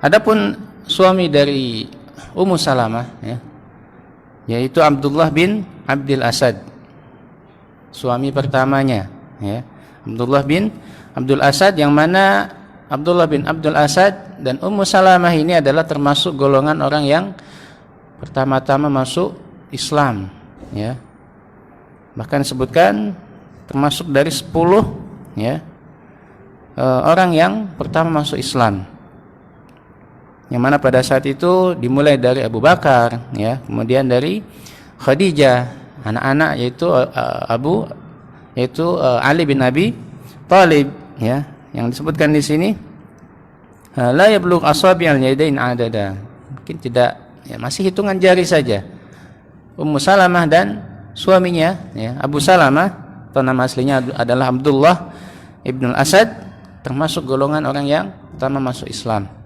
Adapun suami dari Ummu Salamah, ya, yaitu Abdullah bin Abdul Asad, suami pertamanya, ya, Abdullah bin Abdul Asad, yang mana Abdullah bin Abdul Asad dan Ummu Salamah ini adalah termasuk golongan orang yang pertama-tama masuk Islam, ya. Bahkan disebutkan termasuk dari 10, ya, orang yang pertama masuk Islam, yang mana pada saat itu dimulai dari Abu Bakar, ya, kemudian dari Khadijah, anak-anak yaitu Ali bin Abi Thalib, ya, yang disebutkan di sini la yablugh asabi'al yadain adada, mungkin tidak, ya, masih hitungan jari saja. Ummu Salamah dan suaminya, ya, Abu Salamah, atau nama aslinya adalah Abdullah ibn Asad, termasuk golongan orang yang pertama masuk Islam.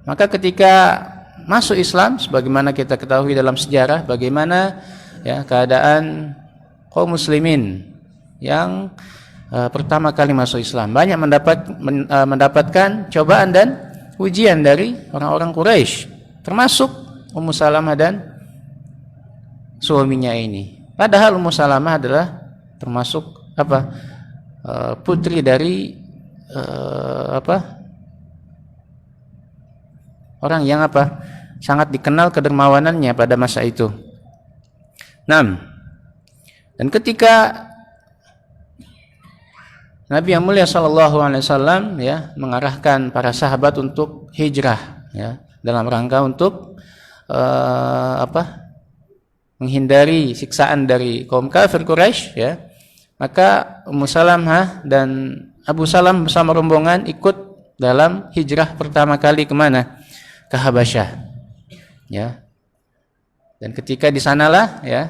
Maka ketika masuk Islam, sebagaimana kita ketahui dalam sejarah bagaimana, ya, keadaan kaum muslimin yang pertama kali masuk Islam, banyak mendapatkan cobaan dan ujian dari orang-orang Quraisy, termasuk Ummu Salamah dan suaminya ini. Padahal Ummu Salamah adalah termasuk putri dari orang yang sangat dikenal kedermawanannya pada masa itu. Dan ketika Nabi yang mulia sallallahu alaihi wasallam, ya, mengarahkan para sahabat untuk hijrah, ya, dalam rangka untuk menghindari siksaan dari kaum kafir Quraisy, ya, maka Ummu Salamah dan Abu Salam bersama rombongan ikut dalam hijrah pertama kali kemana? Ke Habasyah, ya. Dan ketika di sanalah, ya,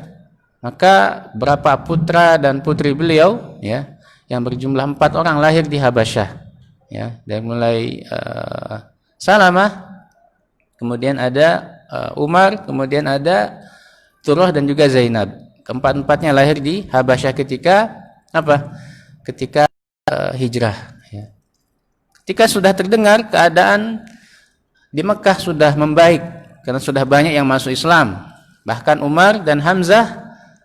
maka berapa putra dan putri beliau, ya, yang berjumlah 4 orang lahir di Habasyah, ya, dari mulai Salamah, kemudian ada Umar, kemudian ada Turrah dan juga Zainab. Keempat-empatnya lahir di Habasyah ketika ketika hijrah, ya. Ketika sudah terdengar keadaan di Mekah sudah membaik karena sudah banyak yang masuk Islam, bahkan Umar dan Hamzah,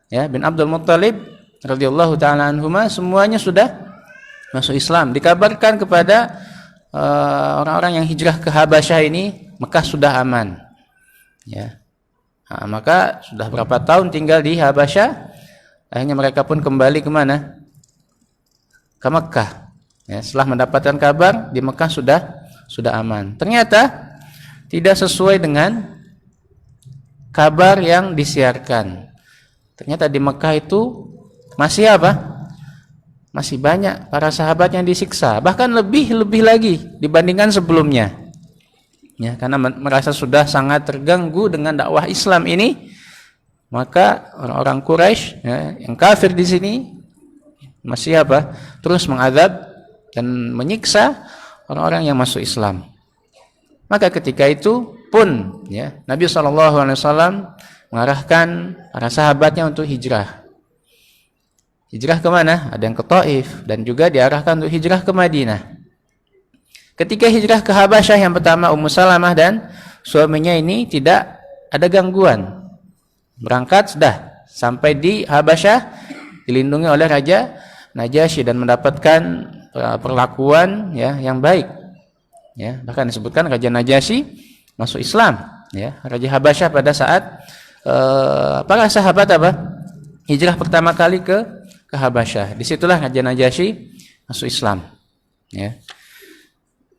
ya, bin Abdul Muttalib radhiyallahu taala anhuma, semuanya sudah masuk Islam. Dikabarkan kepada orang-orang yang hijrah ke Habasyah ini, Mekah sudah aman, ya. Maka sudah berapa tahun tinggal di Habasyah, akhirnya mereka pun kembali kemana? Ke Mekah, ya, setelah mendapatkan kabar di Mekah sudah aman. Ternyata tidak sesuai dengan kabar yang disiarkan. Ternyata di Mekah itu masih masih banyak para sahabat yang disiksa, bahkan lebih lagi dibandingkan sebelumnya, ya, karena merasa sudah sangat terganggu dengan dakwah Islam ini. Maka orang-orang Quraisy, ya, yang kafir di sini masih terus mengadab dan menyiksa orang-orang yang masuk Islam. Maka ketika itu pun, ya, Nabi SAW mengarahkan para sahabatnya untuk hijrah. Hijrah kemana? Ada yang ke Taif, dan juga diarahkan untuk hijrah ke Madinah. Ketika hijrah ke Habasyah yang pertama, Ummu Salamah dan suaminya ini tidak ada gangguan. Berangkat sudah sampai di Habasyah, dilindungi oleh Raja Najasyi dan mendapatkan perlakuan, ya, yang baik. Ya, bahkan disebutkan Raja Najasyi masuk Islam, ya, Raja Habasyah pada saat para sahabat hijrah pertama kali ke Habasyah. Disitulah Raja Najasyi masuk Islam, ya.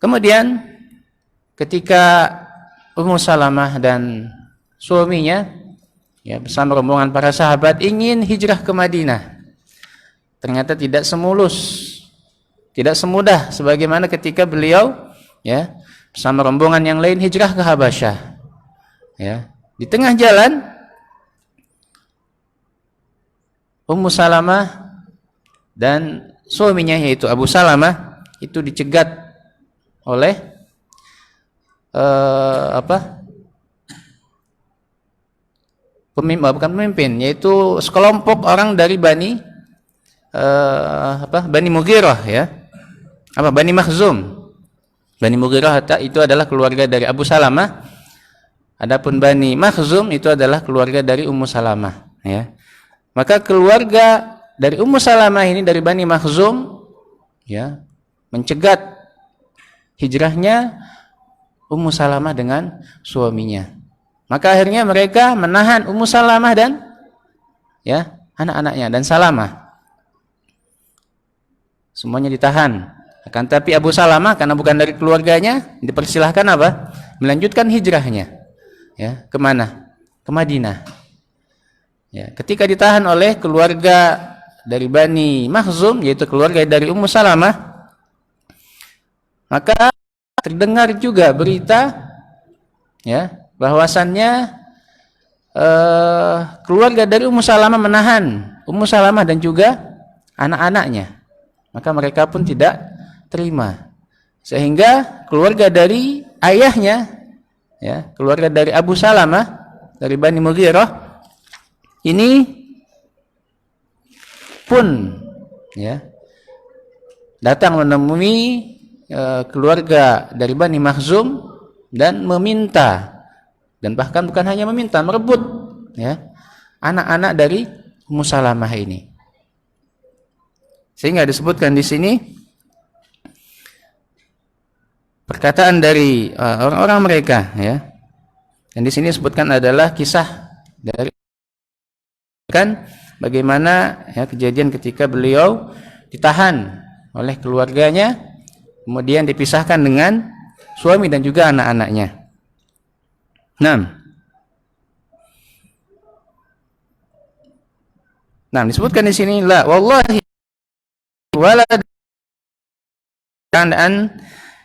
Kemudian ketika Ummu Salamah dan suaminya, ya, bersama rombongan para sahabat ingin hijrah ke Madinah, ternyata tidak semulus, tidak semudah sebagaimana ketika beliau, ya, bersama rombongan yang lain hijrah ke Habasyah, ya. Di tengah jalan Ummu Salamah dan suaminya yaitu Abu Salamah itu dicegat oleh bukan pemimpin, yaitu sekelompok orang dari Bani Bani Mughirah ya. Bani Makhzum. Bani Mughirah itu adalah keluarga dari Abu Salamah. Adapun Bani Makhzum itu adalah keluarga dari Ummu Salamah ya. Maka keluarga dari Ummu Salamah ini dari Bani Makhzum ya, mencegat hijrahnya Ummu Salamah dengan suaminya. Maka akhirnya mereka menahan Ummu Salamah dan ya anak-anaknya dan Salamah. Semuanya ditahan. Akan tapi Abu Salamah karena bukan dari keluarganya dipersilahkan melanjutkan hijrahnya. Ya, kemana? Ke Madinah. Ya, ketika ditahan oleh keluarga dari Bani Makhzum, yaitu keluarga dari Ummu Salamah, maka terdengar juga berita ya bahwasannya keluarga dari Ummu Salamah menahan Ummu Salamah dan juga anak-anaknya. Maka mereka pun tidak terima, sehingga keluarga dari ayahnya ya, keluarga dari Abu Salamah dari Bani Mughirah ini pun ya datang menemui keluarga dari Bani Makhzum dan meminta, dan bahkan bukan hanya meminta, merebut ya anak-anak dari Ummu Salamah ini. Sehingga disebutkan di sini perkataan dari orang-orang mereka ya. Dan di sini disebutkan adalah kisah dari kan bagaimana ya kejadian ketika beliau ditahan oleh keluarganya, kemudian dipisahkan dengan suami dan juga anak-anaknya. 6 disebutkan di sini la wallahi walad an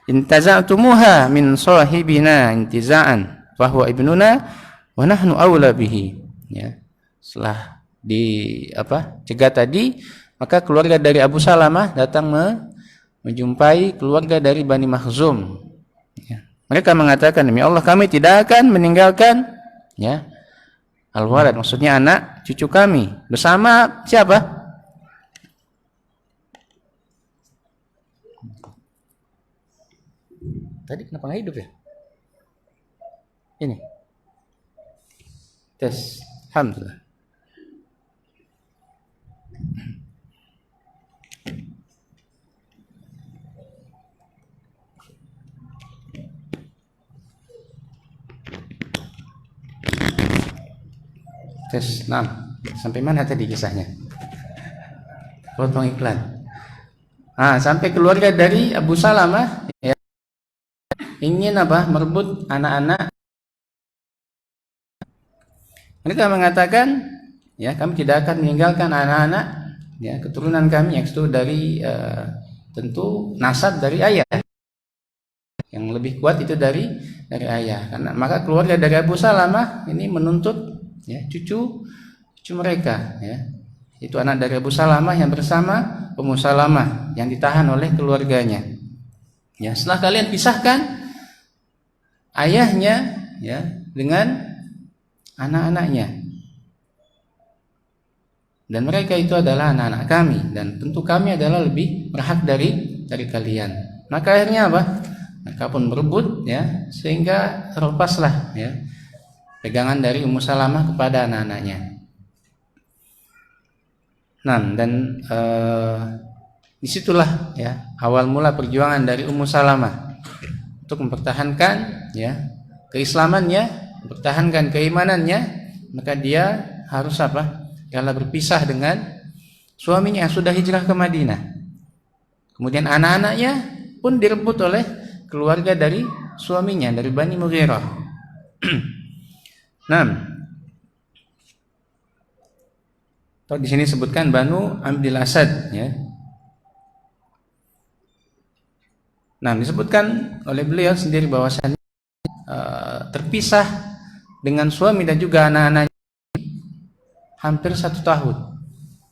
intaza'tumuha min sahibina intiza'an fa huwa ibnuna wa nahnu aula bihi ya. Setelah cegat tadi, maka keluarga dari Abu Salamah datang menjumpai keluarga dari Bani Makhzum ya. Mereka mengatakan, demi Allah kami tidak akan meninggalkan ya al-walad, maksudnya anak cucu kami, bersama siapa? Tadi kenapa nggak hidup ya? Ini tes, alhamdulillah. Tes 6. Sampai mana tadi kisahnya? Potong iklan. Sampai keluarga dari Abu Salamah ya, ingin merebut anak-anak. Mereka mengatakan ya, kami tidak akan meninggalkan anak-anak ya keturunan kami, yang itu dari tentu nasab dari ayah. Yang lebih kuat itu dari ayah. Karena maka keluarga dari Abu Salamah ini menuntut ya cucu mereka ya, itu anak dari Abu Salamah yang bersama Ummu Salamah yang ditahan oleh keluarganya ya. Setelah kalian pisahkan ayahnya ya dengan anak-anaknya, dan mereka itu adalah anak-anak kami, dan tentu kami adalah lebih berhak dari kalian. Maka akhirnya mereka pun berebut ya, sehingga terlepaslah ya pegangan dari Ummu Salamah kepada anak-anaknya. Dan disitulah ya awal mula perjuangan dari Ummu Salamah untuk mempertahankan ya keislamannya, mempertahankan keimanannya. Maka dia harus rela berpisah dengan suaminya yang sudah hijrah ke Madinah. Kemudian anak-anaknya pun direbut oleh keluarga dari suaminya, dari Bani Mughirah. 6. Atau di sini sebutkan Banu Abdil Asad ya. Disebutkan oleh beliau sendiri bahwasanya terpisah dengan suami dan juga anak-anaknya hampir 1 tahun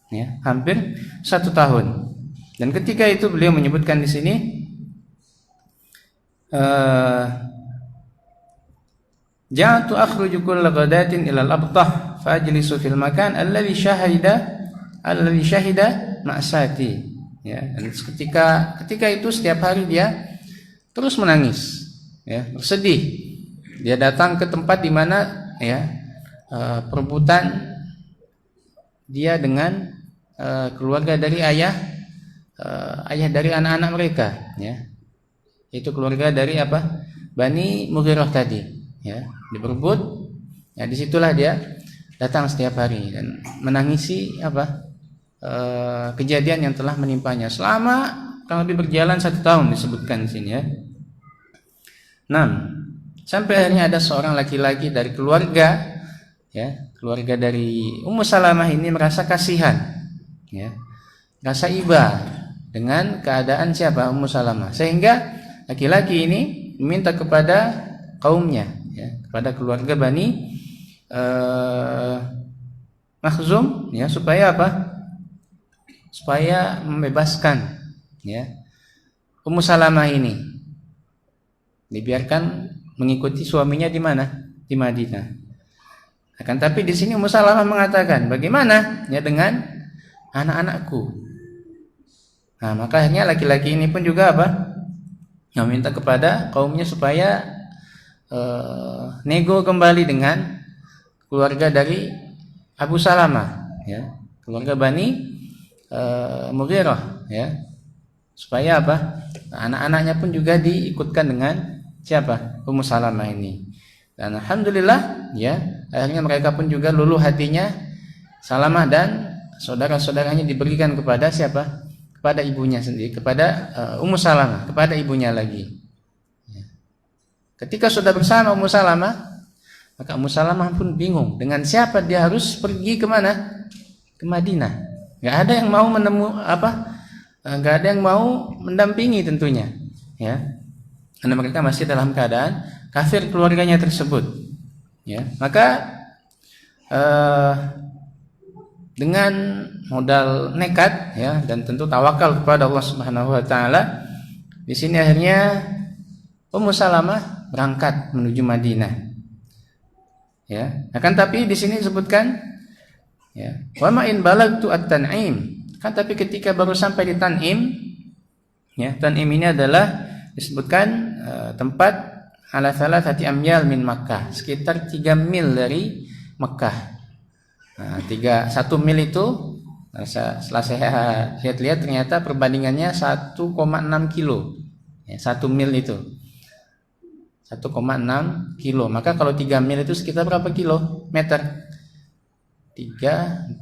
ya, hampir 1 tahun. Dan ketika itu beliau menyebutkan di sini ja'atu akhruju kulla ghadatin ila al-abtah fajlisu fil makan alladhi syahida alladzi syahida ma'sati. Ya, dan ketika itu setiap hari dia terus menangis, ya, bersedih. Dia datang ke tempat di mana ya perebutan dia dengan keluarga dari ayah dari anak-anak mereka, ya. Itu keluarga dari apa? Bani Mughirah tadi, ya. Diberebut. Ya, disitulah dia datang setiap hari dan menangisi apa? Kejadian yang telah menimpanya selama kurang lebih berjalan 1 tahun disebutkan di sini, ya. 6. Sampai akhirnya ada seorang laki-laki dari keluarga, ya, keluarga dari Ummu Salamah ini merasa kasihan, ya, rasa iba dengan keadaan siapa? Ummu Salamah, sehingga laki-laki ini meminta kepada kaumnya, ya, kepada keluarga Bani Makhzum, ya, supaya apa? Supaya membebaskan, ya, Ummu Salamah ini, dibiarkan mengikuti suaminya di mana? Di Madinah. Akan tapi di sini Ummu Salamah mengatakan, bagaimana ya dengan anak-anakku? Nah, maka akhirnya laki-laki ini pun juga apa? Meminta kepada kaumnya supaya nego kembali dengan keluarga dari Abu Salamah, ya, keluarga Bani Mughirah, ya, supaya apa? Anak-anaknya pun juga diikutkan dengan siapa? Ummu Salamah ini. Dan alhamdulillah, ya, akhirnya mereka pun juga luluh hatinya. Salamah dan saudara-saudaranya diberikan kepada siapa? Kepada ibunya sendiri, kepada Ummu Salamah, kepada ibunya lagi. Ya. Ketika sudah bersama Ummu Salamah, maka Ummu Salamah pun bingung dengan siapa dia harus pergi kemana? Ke Madinah. Gak ada yang mau gak ada yang mau mendampingi tentunya, ya, karena mereka masih dalam keadaan kafir keluarganya tersebut, ya. Maka dengan modal nekat, ya, dan tentu tawakal kepada Allah Subhanahu wa taala, di sini akhirnya Ummu Salamah berangkat menuju Madinah, ya. Akan tapi di sini disebutkan, ya, wa ma in balagtu at-Tan'im. Kan tapi ketika baru sampai di Tan'im, ya, Tan'im ini adalah disebutkan tempat ala thalathati amyal min Makkah, sekitar 3 mil dari Makkah. Nah, 1 mil itu setelah saya lihat-lihat ternyata perbandingannya 1,6 kilo. Ya, 1 mil itu 1,6 kilo. Maka kalau 3 mil itu sekitar berapa kilometer? 4,8,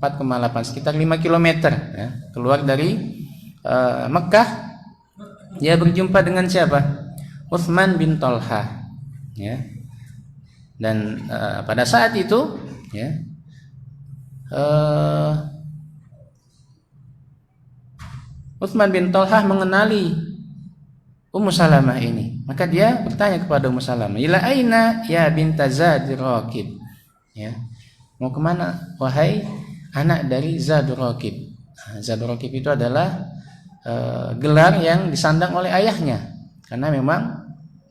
sekitar 5 kilometer, ya, keluar dari Mekah. Dia berjumpa dengan siapa? Utsman bin Thalhah, ya. Dan pada saat itu, ya, Utsman bin Thalhah mengenali Ummu Salamah ini. Maka dia bertanya kepada Ummu Salamah, "Ila aina ya binta Zad Raqib?" Ya. Mau kemana wahai anak dari Zad Raqib? Zad Raqib itu adalah gelar yang disandang oleh ayahnya, karena memang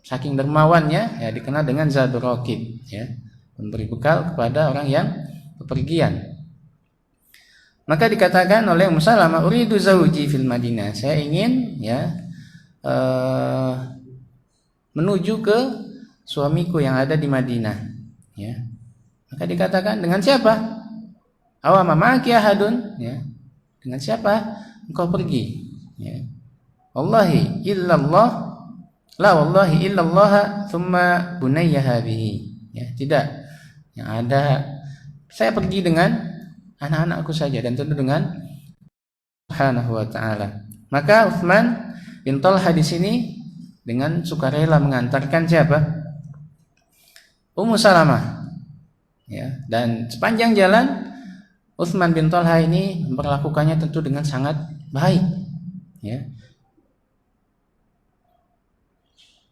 saking dermawannya, ya, dikenal dengan Zad Raqib, ya, memberi bekal kepada orang yang bepergian. Maka dikatakan oleh Ummu Salamah, uridu zauji fil Madinah, saya ingin, ya, menuju ke suamiku yang ada di Madinah, ya. Maka dikatakan, dengan siapa? Awama ma'aki ahadun, ya, dengan siapa engkau pergi, ya. Wallahi illallah, la wallahi illallah thumma bunayya hadhihi, ya, tidak, yang ada saya pergi dengan anak-anakku saja dan tentu dengan Subhanahu wa taala. Maka Utsman bin Thalhah di sini dengan sukarela mengantarkan siapa? Ummu Salamah, ya, dan sepanjang jalan Utsman bin Thalhah ini memperlakukannya tentu dengan sangat baik, ya.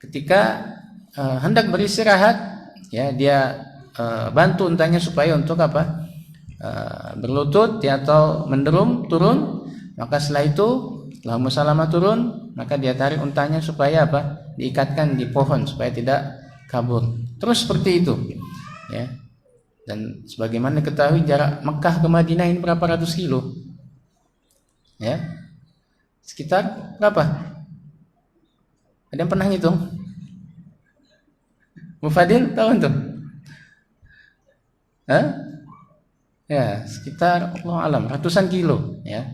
Ketika hendak beristirahat, ya, dia bantu untanya supaya untuk apa? Berlutut, ya, atau menderum turun. Maka setelah itu, setelah Ummu Salamah turun, maka dia tarik untanya supaya apa? Diikatkan di pohon supaya tidak kabur. Terus seperti itu, ya. Dan sebagaimana diketahui jarak Mekah ke Madinah ini berapa ratus kilo, Ya. Sekitar berapa? Ada yang pernah ngitung? Mufadil tahu tuh? Hah? Ya, sekitar Allah alam ratusan kilo ya.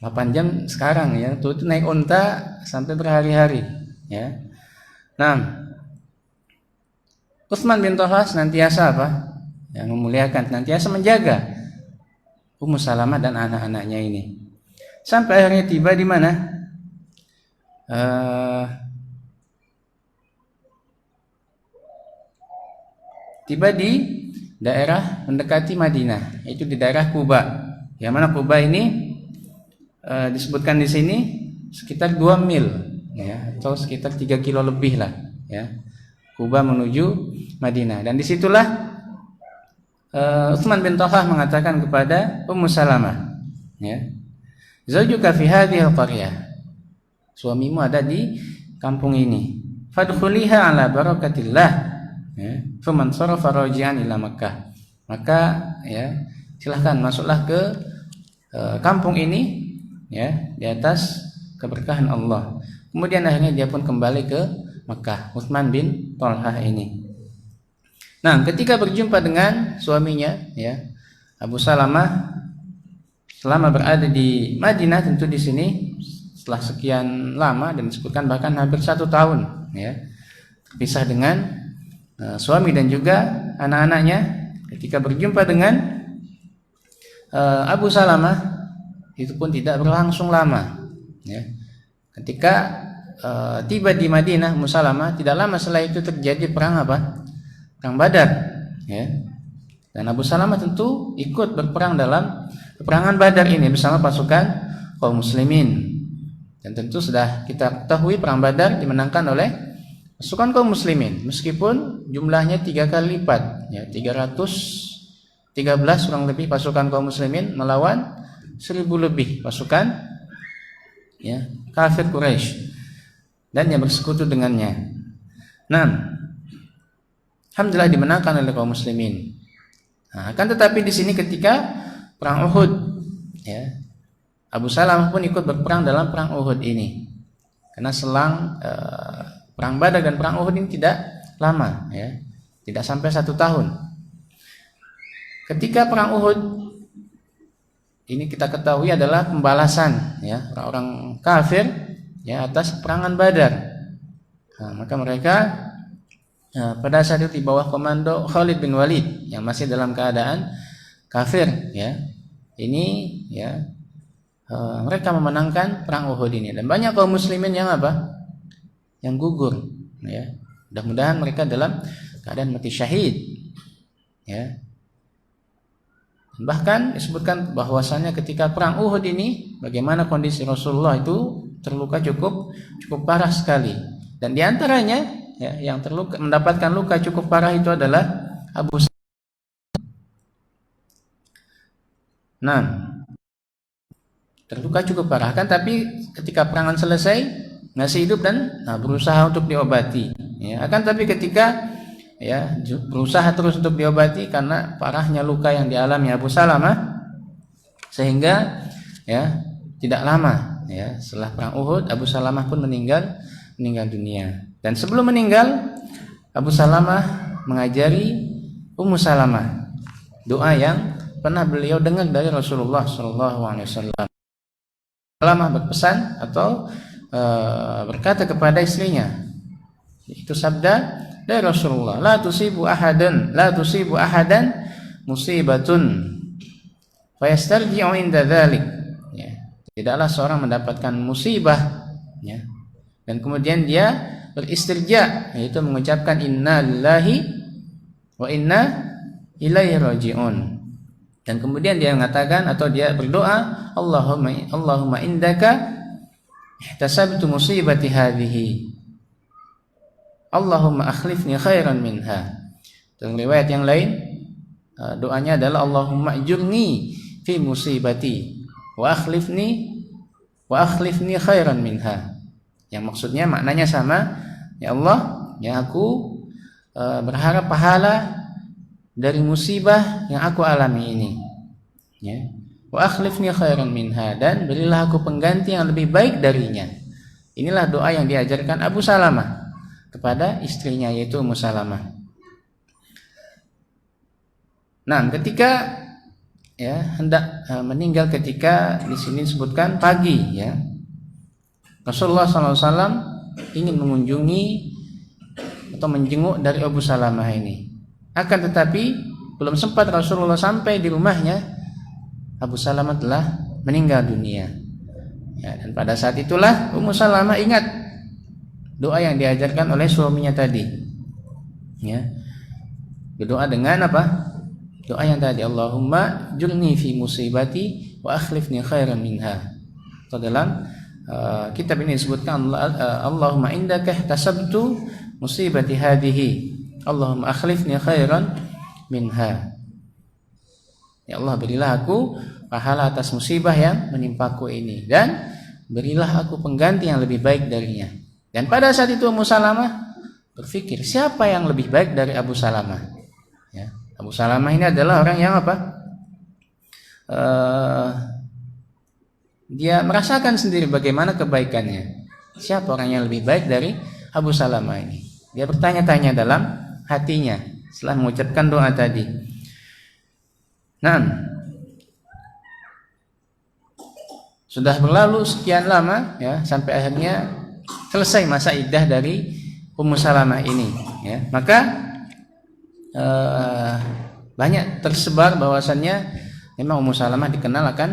8 jam sekarang ya, tuh itu naik unta sampai berhari-hari ya. Nah, Utsman bin Talha senantiasa apa? Yang memuliakan, senantiasa menjaga Ummu Salamah dan anak-anaknya ini. Sampai akhirnya tiba di mana? Tiba di daerah mendekati Madinah, itu di daerah Kuba. Yang mana Kuba ini disebutkan di sini sekitar 2 mil ya, atau sekitar 3 kilo lebih lah ya. Kuba menuju Madinah, dan disitulah Utsman bin Talha mengatakan kepada Ummu Salamah ya, "Zawjuka fi hadhihi al-qaryah." Suamimu ada di kampung ini. "Fadkhuliha ala barakatillah." Ya, "Faman sarafa raji'an ila Makkah." Maka ya, silahkan masuklah ke kampung ini ya, di atas keberkahan Allah. Kemudian akhirnya dia pun kembali ke Mekah, Utsman bin Talha ini. Nah, ketika berjumpa dengan suaminya ya, Abu Salamah, selama berada di Madinah, tentu di sini setelah sekian lama dan disebutkan bahkan hampir 1 tahun ya, terpisah dengan suami dan juga anak-anaknya. Ketika berjumpa dengan Abu Salamah, itu pun tidak berlangsung lama ya. Ketika tiba di Madinah, Ummu Salamah, tidak lama setelah itu terjadi perang apa? Perang Badar ya. Dan Abu Salamah tentu ikut berperang dalam peperangan Badar ini bersama pasukan kaum muslimin. Dan tentu sudah kita ketahui perang Badar dimenangkan oleh pasukan kaum muslimin, meskipun jumlahnya 3 kali lipat ya, 313 kurang lebih pasukan kaum muslimin melawan 1000 lebih pasukan ya, kafir Quraisy dan yang bersekutu dengannya. Nah, alhamdulillah dimenangkan oleh kaum muslimin. Nah, akan tetapi di sini ketika perang Uhud ya, Abu Salamah pun ikut berperang dalam perang Uhud ini. Karena selang perang Badar dan perang Uhud ini tidak lama ya, tidak sampai 1 tahun. Ketika perang Uhud ini kita ketahui adalah pembalasan ya orang-orang kafir ya atas peperangan Badar. Nah, maka mereka pada saat itu di bawah komando Khalid bin Walid yang masih dalam keadaan kafir ya. Ini ya mereka memenangkan perang Uhud ini, dan banyak kaum muslimin yang apa? Yang gugur ya. Mudah-mudahan mereka dalam keadaan mati syahid ya. Bahkan disebutkan bahwasannya ketika perang Uhud ini bagaimana kondisi Rasulullah itu terluka cukup parah sekali, dan diantaranya ya, yang terluka mendapatkan luka cukup parah itu adalah Abu Salamah. Nah, terluka cukup parah kan, tapi ketika perangan selesai masih hidup dan berusaha untuk diobati ya. Akan tapi ketika ya berusaha terus untuk diobati karena parahnya luka yang dialami Abu Salamah, sehingga ya tidak lama ya setelah perang Uhud Abu Salamah pun meninggal dunia. Dan sebelum meninggal, Abu Salamah mengajari Ummu Salamah doa yang pernah beliau dengar dari Rasulullah SAW. Salamah berpesan atau berkata kepada istrinya, itu sabda dari Rasulullah, la tusibu ahadan musibatun fayastarji'u inda dzalik ya. Tidaklah seorang mendapatkan musibah ya, dan kemudian dia beristirja, yaitu mengucapkan inna lillahi wa inna ilaihi raji'un, dan kemudian dia mengatakan atau dia berdoa, Allahumma indaka ihtasabtu musibati hadhihi, Allahumma akhlifni khairan minha. Dalam riwayat yang lain doanya adalah Allahumma ajurni fi musibati wa akhlifni khairan minha. Yang maksudnya maknanya sama, ya Allah, ya aku berharap pahala dari musibah yang aku alami ini ya. wa akhlifni khairan minha, dan berilah aku pengganti yang lebih baik darinya. Inilah doa yang diajarkan Abu Salamah kepada istrinya, yaitu Ummu Salamah. Nah, ketika hendak meninggal, ketika di sini disebutkan pagi, Rasulullah SAW ingin mengunjungi atau menjenguk dari Abu Salamah ini. Akan tetapi belum sempat Rasulullah sampai di rumahnya, Abu Salamah telah meninggal dunia. Dan pada saat itulah Ummu Salamah ingat doa yang diajarkan oleh suaminya tadi. Berdoa dengan apa? Doa yang tadi, Allahumma jurni fi musibati wa akhlifni khairan minha. Atau dalam kitab ini disebutkan, Allahumma indaka ihtasabtu musibati hadhihi, Allahumma akhlifni khairan minha. Ya Allah, berilah aku pahala atas musibah yang menimpaku ini, dan berilah aku pengganti yang lebih baik darinya. Dan pada saat itu Ummu Salamah berpikir, siapa yang lebih baik dari Abu Salamah? Abu Salamah ini adalah orang yang apa? Dia merasakan sendiri bagaimana kebaikannya. Siapa orang yang lebih baik dari Abu Salamah ini? Dia bertanya-tanya dalam hatinya setelah mengucapkan doa tadi. Nah, sudah berlalu sekian lama, sampai akhirnya selesai masa iddah dari Ummu Salamah ini. Maka banyak tersebar bahwasannya memang Ummu Salamah dikenal akan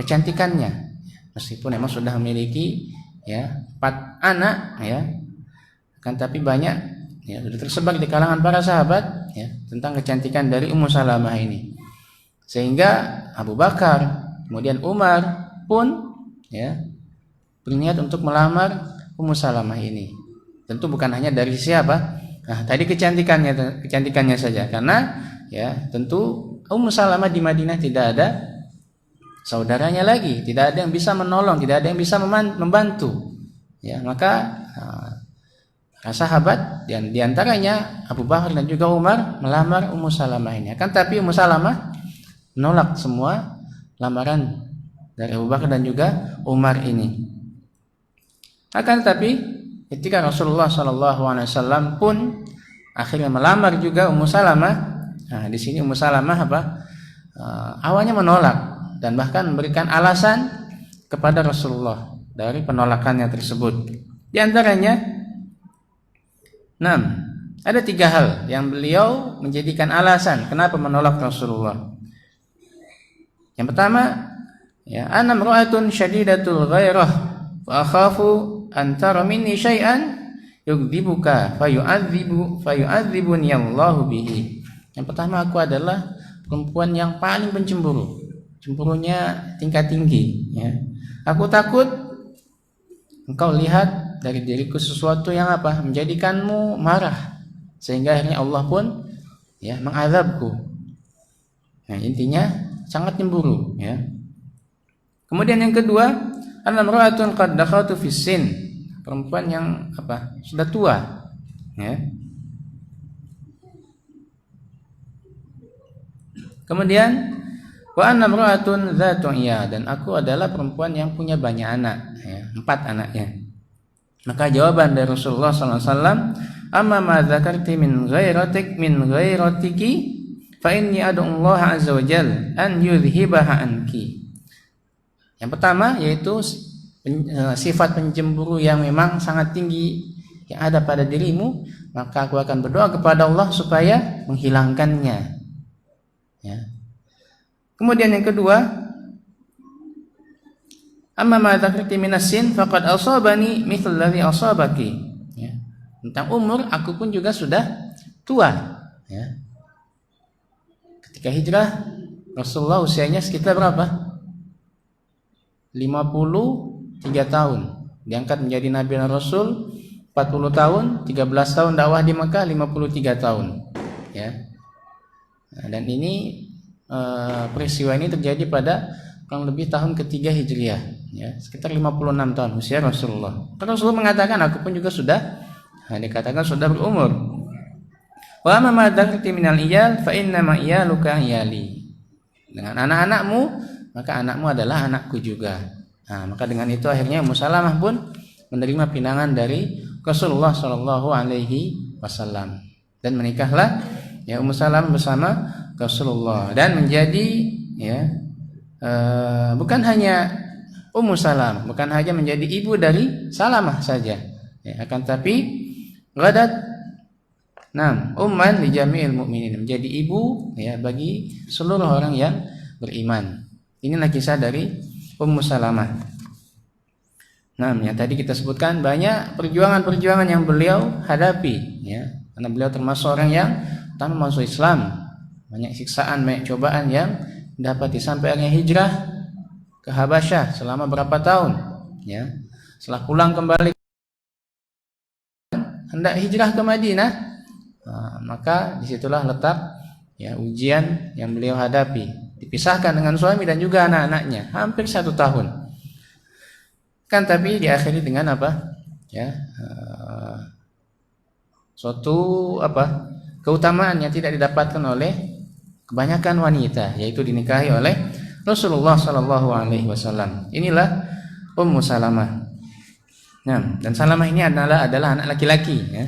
kecantikannya, meskipun memang sudah memiliki 4 anak, akan tapi banyak sudah tersebar di kalangan para sahabat tentang kecantikan dari Ummu Salamah ini, sehingga Abu Bakar kemudian Umar pun berniat untuk melamar Ummu Salamah ini. Tentu bukan hanya dari siapa? Tadi kecantikannya saja, karena tentu Ummu Salamah di Madinah tidak ada saudaranya lagi, tidak ada yang bisa menolong, tidak ada yang bisa membantu. Maka para sahabat dan diantaranya Abu Bakar dan juga Umar melamar Ummu Salamah ini. Akan tapi Ummu Salamah menolak semua lamaran dari Abu Bakar dan juga Umar ini. Akan tapi ketika Rasulullah SAW pun akhirnya melamar juga Ummu Salamah, di sini Ummu Salamah awalnya menolak dan bahkan memberikan alasan kepada Rasulullah dari penolakannya tersebut. Di antaranya, ada 3 hal yang beliau menjadikan alasan kenapa menolak Rasulullah. Yang pertama, ana imra'atun syadidatul ghairah fa akhafu antara minni syai'an yugdibuka fayu'adzibuni Allahu bihi. Yang pertama, aku adalah perempuan yang paling pencemburu, cemburunya tingkat tinggi. Aku takut engkau lihat dari diriku sesuatu yang menjadikanmu marah, sehingga akhirnya Allah pun mengazabku. Intinya sangat cemburu. Kemudian yang kedua, an-imra'atun qad dakhaltu fis sin, perempuan yang sudah tua, Kemudian wa anna imra'atun dzatu iya, dan aku adalah perempuan yang punya banyak anak, 4 anaknya. Maka jawaban dari Rasulullah SAW, amma ma dzakarti min ghairatiki fa inni ad'u Allah azza wa jalla an yudhibaha anki. Yang pertama yaitu sifat pencemburu yang memang sangat tinggi yang ada pada dirimu, maka aku akan berdoa kepada Allah supaya menghilangkannya. Kemudian yang kedua, amma ma dzakarti minas sin faqad asabani mithlu alladhi asabaki. Tentang umur, aku pun juga sudah tua. Ketika hijrah Rasulullah usianya sekitar berapa? 53 tahun. Diangkat menjadi Nabi dan Rasul 40 tahun, 13 tahun dakwah di Mekah, 53 tahun. Dan ini peristiwa ini terjadi pada kurang lebih tahun ketiga Hijriah, sekitar 56 tahun usia Rasulullah. Rasulullah mengatakan, aku pun juga sudah dikatakan sudah berumur. Wa ma dzakirti minal iyal fa inna ma iyaluka iyali. Dengan anak-anakmu, maka anakmu adalah anakku juga. Nah, maka dengan itu akhirnya Ummu Salamah pun menerima pinangan dari Rasulullah Shallallahu Alaihi Wasallam dan menikahlah ya Ummu Salamah bersama Rasulullah dan menjadi ya bukan hanya Ummu Salamah, bukan hanya menjadi ibu dari Salamah saja, ya, akan tapi ghadat umman li jami'il mu'minin, menjadi ibu ya bagi seluruh orang yang beriman. Inilah kisah dari Ummu Salamah. Yang tadi kita sebutkan banyak perjuangan-perjuangan yang beliau hadapi ya, karena beliau termasuk orang yang pertama masuk Islam, banyak siksaan, banyak cobaan yang didapati sampai akhirnya hijrah ke Habasyah selama berapa tahun ya. Setelah pulang kembali hendak hijrah ke Madinah, maka disitulah letak ya ujian yang beliau hadapi, dipisahkan dengan suami dan juga anak-anaknya hampir 1 tahun. Kan tapi diakhiri dengan apa? Ya, suatu keutamaan yang tidak didapatkan oleh kebanyakan wanita, yaitu dinikahi oleh Rasulullah Shallallahu Alaihi Wasallam. Inilah Ummu Salamah. Dan Salamah ini adalah anak laki-laki. Ya.